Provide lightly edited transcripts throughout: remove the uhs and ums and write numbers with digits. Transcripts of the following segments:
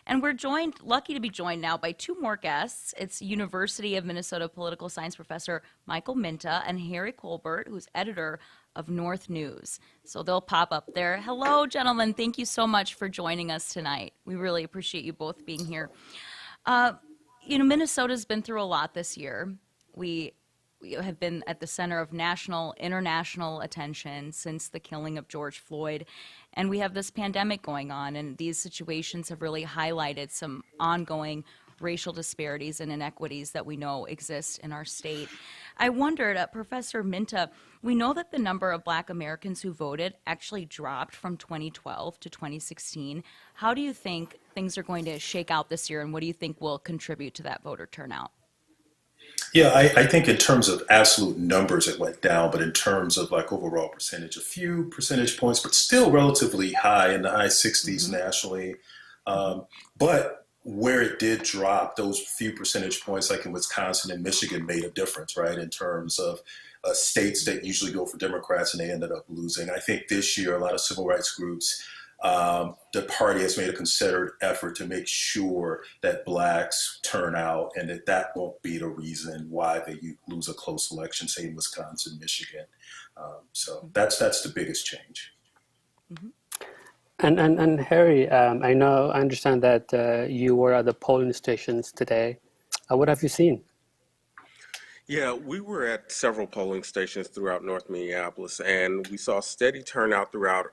And we're lucky to be joined now by two more guests. It's University of Minnesota political science professor Michael Minta and Harry Colbert, who's editor of North News. So they'll pop up there. Hello, gentlemen. Thank you so much for joining us tonight. We really appreciate you both being here. Uh, Minnesota's been through a lot this year. We we have been at the center of national, international attention since the killing of George Floyd. And we have this pandemic going on, and these situations have really highlighted some ongoing racial disparities and inequities that we know exist in our state. I wondered, Professor Minta, we know that the number of Black Americans who voted actually dropped from 2012 to 2016. How do you think things are going to shake out this year, and what do you think will contribute to that voter turnout? Yeah, I think in terms of absolute numbers, it went down, but in terms of like overall percentage, a few percentage points, but still relatively high in the high 60s Mm-hmm. nationally. But where it did drop, those few percentage points, like in Wisconsin and Michigan, made a difference, right? In terms of states that usually go for Democrats and they ended up losing. I think this year, a lot of civil rights groups, the party has made a concerted effort to make sure that blacks turn out and that won't be the reason why they lose a close election, say in Wisconsin, Michigan. So that's the biggest change. Mm-hmm. And Harry, I understand that you were at the polling stations today. What have you seen? Yeah, we were at several polling stations throughout North Minneapolis, and we saw steady turnout throughout,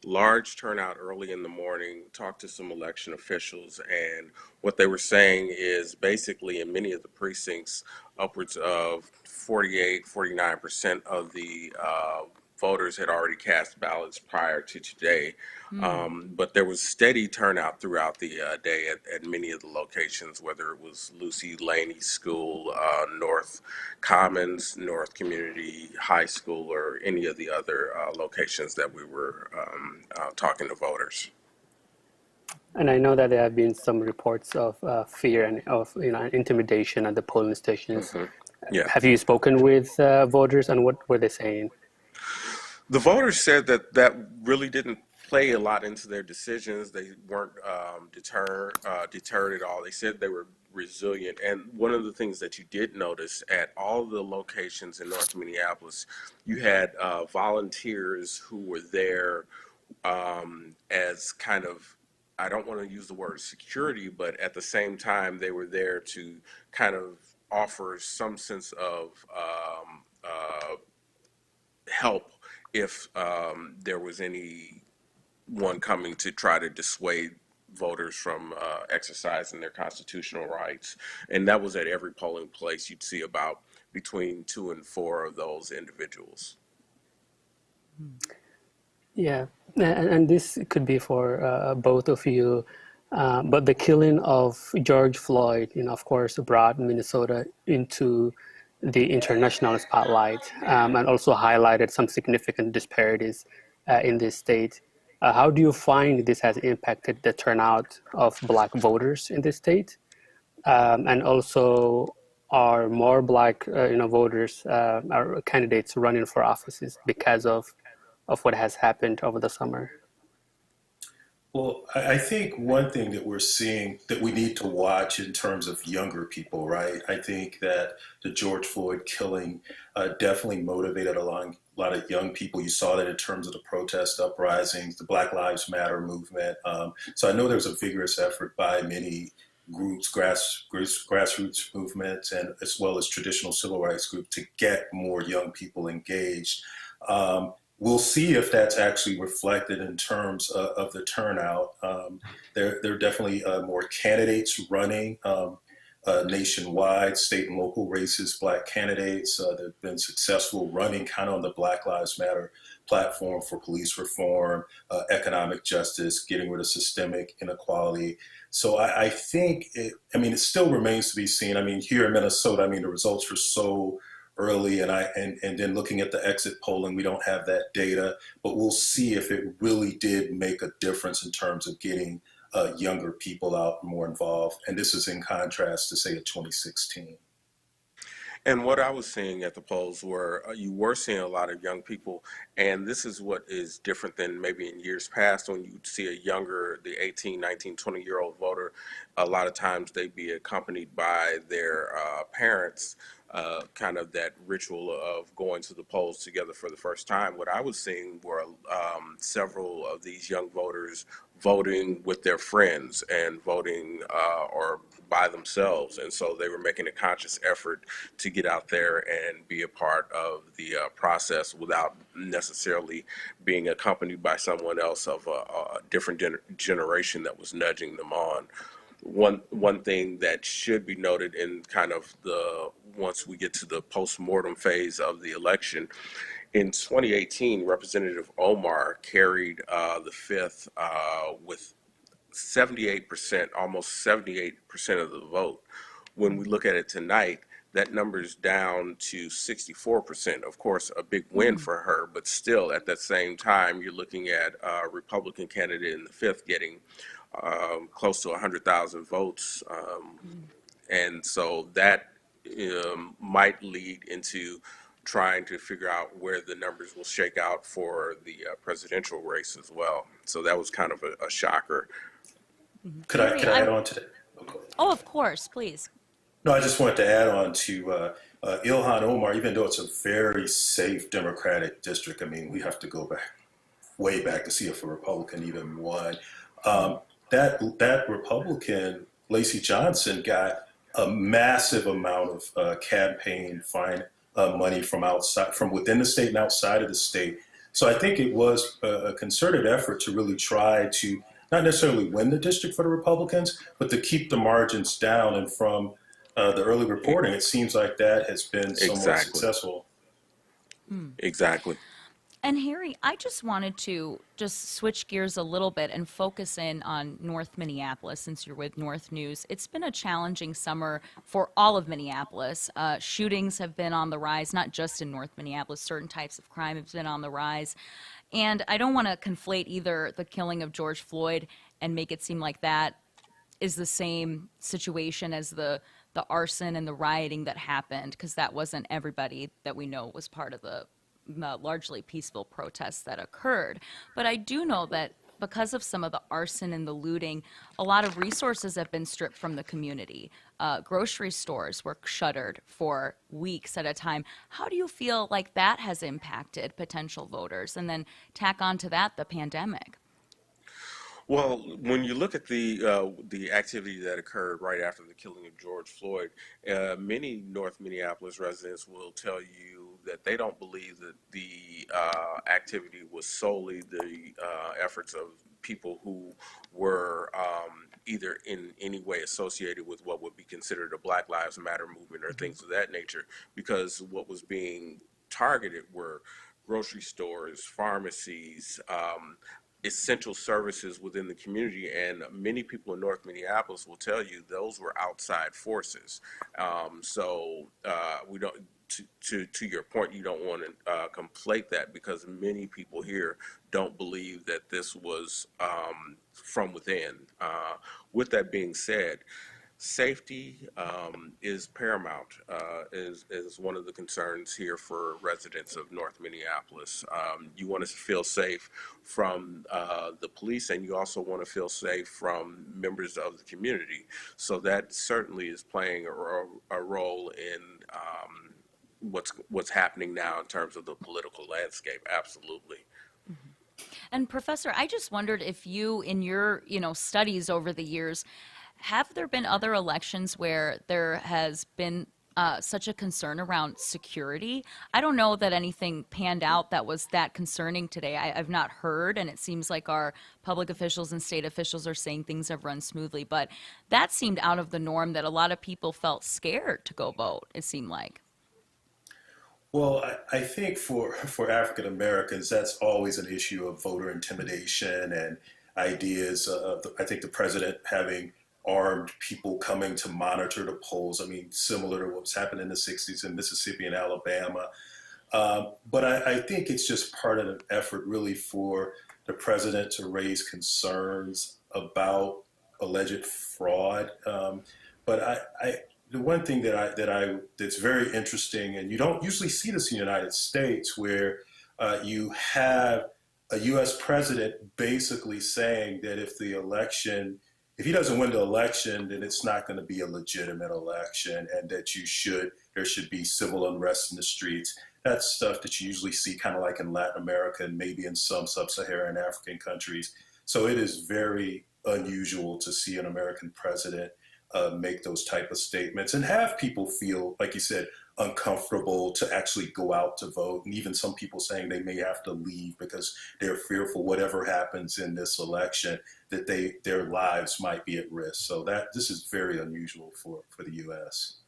large turnout early in the morning. Talked to some election officials, and what they were saying is basically in many of the precincts, upwards of 48, 49% of the voters had already cast ballots prior to today. Mm. But there was steady turnout throughout the day at many of the locations, whether it was Lucy Laney School, North Commons, North Community High School, or any of the other locations that we were talking to voters. And I know that there have been some reports of fear and of intimidation at the polling stations. hmm Yeah. Have you spoken with voters, and what were they saying? The voters said that that really didn't play a lot into their decisions. They weren't deterred at all. They said they were resilient. And one of the things that you did notice at all the locations in North Minneapolis, you had volunteers who were there as kind of, I don't want to use the word security, but at the same time, they were there to kind of offer some sense of help if there was anyone coming to try to dissuade voters from exercising their constitutional rights. And that was at every polling place. You'd see about between two and four of those individuals. Yeah, and this could be for both of you. But the killing of George Floyd, of course, brought Minnesota into the international spotlight, and also highlighted some significant disparities in this state. How do you find this has impacted the turnout of Black voters in this state? And also, are more Black, voters, are candidates running for offices because of what has happened over the summer? Well, I think one thing that we're seeing that we need to watch in terms of younger people, right? I think that the George Floyd killing definitely motivated a lot of young people. You saw that in terms of the protest uprisings, the Black Lives Matter movement. So I know there's a vigorous effort by many groups, grassroots movements, and as well as traditional civil rights groups to get more young people engaged. We'll see if that's actually reflected in terms of the turnout. There are definitely more candidates running nationwide, state and local races, Black candidates that have been successful running kind of on the Black Lives Matter platform for police reform, economic justice, getting rid of systemic inequality. So I think it still remains to be seen. I mean, here in Minnesota, the results were so early, and then looking at the exit polling, we don't have that data, but we'll see if it really did make a difference in terms of getting younger people out more involved. And this is in contrast to say a 2016. And what I was seeing at the polls were you were seeing a lot of young people, and this is what is different than maybe in years past when you see a younger, the 18, 19, 20-year-old voter. A lot of times they'd be accompanied by their parents, kind of that ritual of going to the polls together for the first time. What I was seeing were several of these young voters voting with their friends and voting or by themselves. And so they were making a conscious effort to get out there and be a part of the process without necessarily being accompanied by someone else of a different generation that was nudging them on. One thing that should be noted in kind of the once we get to the post-mortem phase of the election, in 2018, Representative Omar carried the fifth with 78%, almost 78% of the vote. When we look at it tonight, that number's down to 64%. Of course, a big win for her, but still at that same time, you're looking at a Republican candidate in the fifth getting close to 100,000 votes. And so that might lead into trying to figure out where the numbers will shake out for the presidential race as well. So that was kind of a shocker. Harry, Could I add on to that? Oh, go ahead. oh, of course, please. No, I just wanted to add on to Ilhan Omar. Even though it's a very safe Democratic district, I mean, we have to go back way back to see if a Republican even won. That Republican, Lacey Johnson, got a massive amount of campaign fine money from outside, from within the state and outside of the state. So I think it was a concerted effort to really try to not necessarily win the district for the Republicans, but to keep the margins down. And from the early reporting, it seems like that has been somewhat Exactly. successful. Exactly. And Harry, I just wanted to just switch gears a little bit and focus in on North Minneapolis since you're with North News. It's been a challenging summer for all of Minneapolis. Shootings have been on the rise, not just in North Minneapolis. Certain types of crime have been on the rise. And I don't want to conflate either the killing of George Floyd and make it seem like that is the same situation as the arson and the rioting that happened, because that wasn't everybody that we know was part of the largely peaceful protests that occurred. But I do know that because of some of the arson and the looting, a lot of resources have been stripped from the community. Grocery stores were shuttered for weeks at a time. How do you feel like that has impacted potential voters? And then tack on to that the pandemic. Well, when you look at the activity that occurred right after the killing of George Floyd, many North Minneapolis residents will tell you that they don't believe that the activity was solely the efforts of people who were either in any way associated with what would be considered a Black Lives Matter movement or things of that nature, because what was being targeted were grocery stores, pharmacies, essential services within the community, and many people in North Minneapolis will tell you those were outside forces. We don't. To your point, you don't want to conflate that, because many people here don't believe that this was from within. With that being said, safety is paramount, is one of the concerns here for residents of North Minneapolis. You want to feel safe from the police, and you also want to feel safe from members of the community. So that certainly is playing a role in what's happening now in terms of the political landscape. Absolutely. And Professor, I just wondered if you, in your studies over the years, have there been other elections where there has been such a concern around security? I don't know that anything panned out that was that concerning today. I've not heard, and it seems like our public officials and state officials are saying things have run smoothly. But that seemed out of the norm, that a lot of people felt scared to go vote, it seemed like. Well, I think for African Americans, that's always an issue of voter intimidation and ideas of, I think, the president having armed people coming to monitor the polls. I mean, similar to what's happened in the 60s in Mississippi and Alabama. But I think it's just part of an effort really for the president to raise concerns about alleged fraud. But the one thing that's very interesting, and you don't usually see this in the United States, where you have a U.S. president basically saying that if he doesn't win the election, then it's not going to be a legitimate election, and that there should be civil unrest in the streets. That's stuff that you usually see kind of like in Latin America and maybe in some sub-Saharan African countries. So it is very unusual to see an American president make those type of statements and have people feel, like you said, uncomfortable to actually go out to vote. And even some people saying they may have to leave because they're fearful whatever happens in this election, that their lives might be at risk. So this is very unusual for the U.S.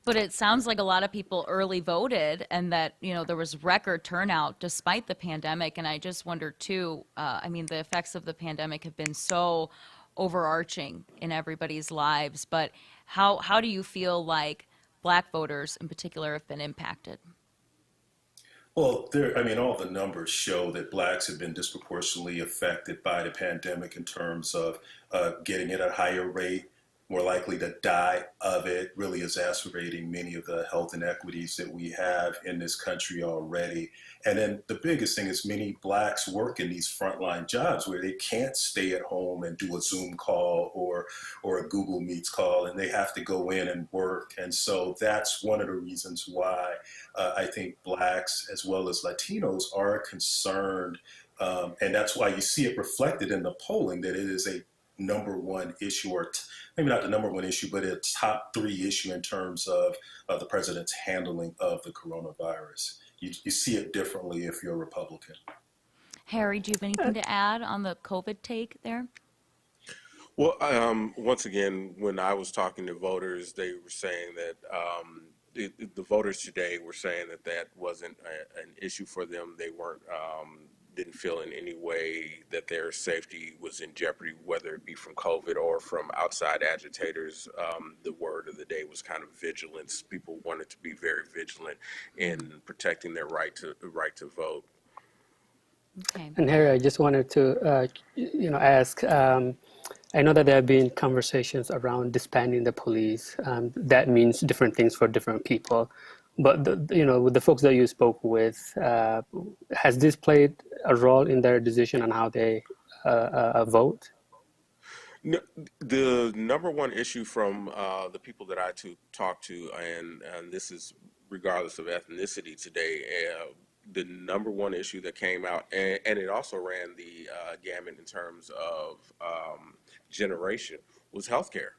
But it sounds like a lot of people early voted, and that there was record turnout despite the pandemic. And I just wonder too. I mean, the effects of the pandemic have been so overarching in everybody's lives. But how do you feel like Black voters in particular have been impacted? Well, all the numbers show that blacks have been disproportionately affected by the pandemic in terms of getting it at a higher rate, more likely to die of it, really exacerbating many of the health inequities that we have in this country already. And then the biggest thing is many blacks work in these frontline jobs where they can't stay at home and do a Zoom call or a Google Meets call, and they have to go in and work. And so that's one of the reasons why I think blacks as well as Latinos are concerned. And that's why you see it reflected in the polling that it is a number one issue, or maybe not the number one issue, but a top three issue in terms of the president's handling of the coronavirus. You see it differently if you're a Republican. Harry, do you have anything to add on the COVID take there? Well, once again, when I was talking to voters, they were saying that the voters today were saying that wasn't an issue for them. They weren't didn't feel in any way that their safety was in jeopardy, whether it be from COVID or from outside agitators. The word of the day was kind of vigilance. People wanted to be very vigilant in protecting their right to vote. Okay. And Harry, I just wanted to, ask. I know that there have been conversations around disbanding the police. That means different things for different people. But with the folks that you spoke with, has this played a role in their decision on how they vote? No, the number one issue from the people that I talk to, and this is regardless of ethnicity today, the number one issue that came out, and it also ran the gamut in terms of generation, was healthcare.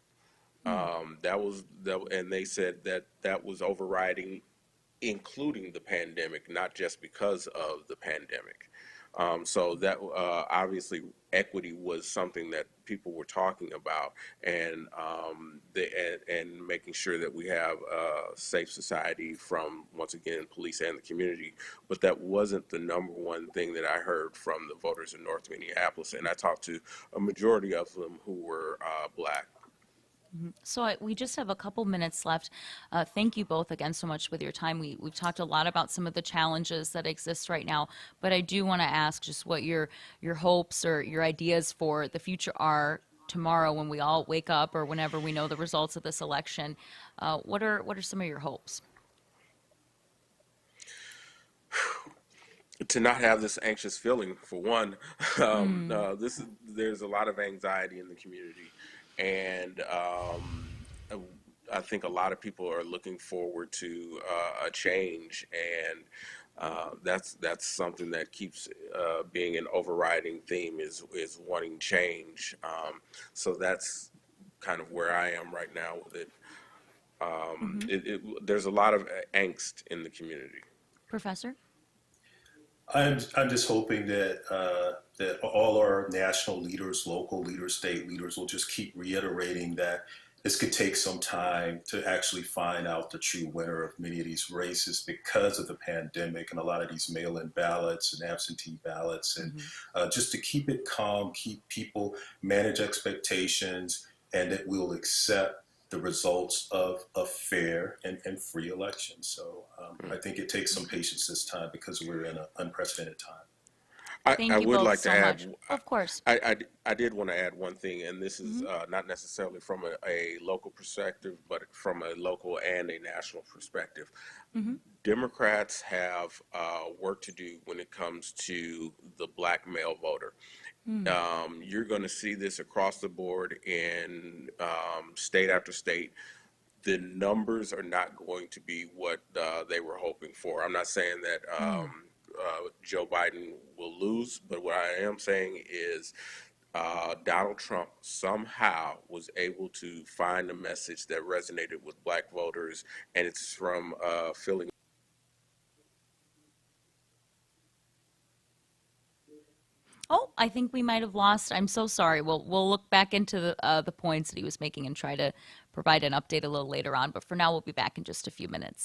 And they said that was overriding, including the pandemic, not just because of the pandemic. So that obviously equity was something that people were talking about, and and making sure that we have a safe society from, once again, police and the community. But that wasn't the number one thing that I heard from the voters in North Minneapolis, and I talked to a majority of them who were Black. So we just have a couple minutes left. Thank you both again so much with your time. We've talked a lot about some of the challenges that exist right now, but I do want to ask just what your hopes or your ideas for the future are tomorrow when we all wake up, or whenever we know the results of this election. What are some of your hopes? To not have this anxious feeling, for one. There's a lot of anxiety in the community, and I think a lot of people are looking forward to a change, and that's something that keeps being an overriding theme, is wanting change. So that's kind of where I am right now with it. There's a lot of angst in the community. Professor? I'm just hoping that all our national leaders, local leaders, state leaders will just keep reiterating that this could take some time to actually find out the true winner of many of these races because of the pandemic and a lot of these mail-in ballots and absentee ballots, and just to keep it calm, keep people, manage expectations, and that we'll accept the results of a fair and free election. So I think it takes some patience this time because we're in an unprecedented time. I Thank you would both like to so add, much. Of course. I did want to add one thing, and this is not necessarily from a local perspective, but from a local and a national perspective. Democrats have work to do when it comes to the black male voter. You're going to see this across the board in state after state. The numbers are not going to be what they were hoping for. I'm not saying that Joe Biden will lose, but what I am saying is Donald Trump somehow was able to find a message that resonated with black voters, and it's from feeling. Oh, I think we might have lost. I'm so sorry. We'll look back into the points that he was making and try to provide an update a little later on. But for now, we'll be back in just a few minutes.